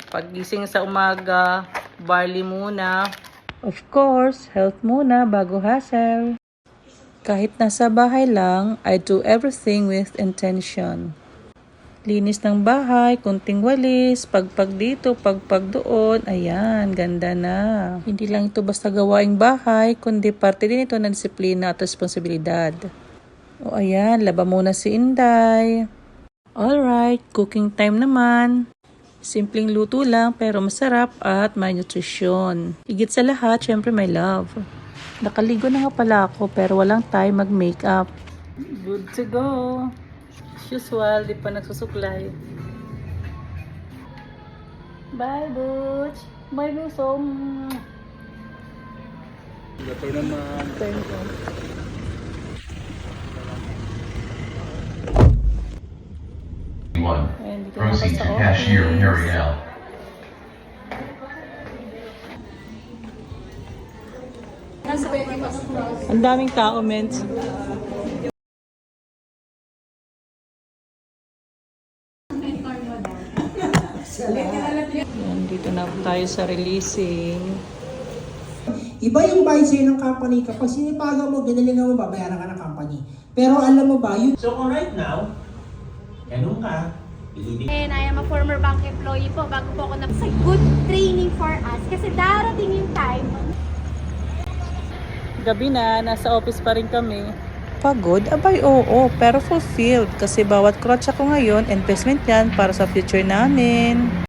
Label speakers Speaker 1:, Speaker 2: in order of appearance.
Speaker 1: Paggising sa umaga, barley muna. Of course, health muna bago hustle. Kahit nasa bahay lang, I do everything with intention. Linis ng bahay, kunting walis, pagpag dito, pagpag doon. Ayan, ganda na. Hindi lang ito basta gawaing bahay, kundi parte din ito ng disiplina at responsibilidad. O ayan, laba muna si Inday. Alright, cooking time naman. Simpleng luto lang pero masarap at may nutrisyon. Higit sa lahat, syempre my love. Nakaligo na nga pala ako pero walang time mag-makeup. Good to go. As usual, di pa nagsusuklay. Bye, Butch. Bye, Lusom.
Speaker 2: Gato naman.
Speaker 1: Thank you.
Speaker 3: Proceed to cashier Harry L.
Speaker 1: Ang daming tao, mens. Yan, dito na tayo sa releasing.
Speaker 4: Iba yung bayad sa'yo ng company. Kapag sinipagan mo, ginalingan mo, babayaran ka ng company. Pero alam mo ba, yun...
Speaker 5: So kung right now, ganun ka,
Speaker 6: And I am a former bank employee po bago po ako na sa good training for us kasi darating yung time.
Speaker 1: Gabi na, nasa office pa rin kami. Pagod? Abay oo, pero fulfilled kasi bawat crotch ako ngayon, investment yan para sa future namin.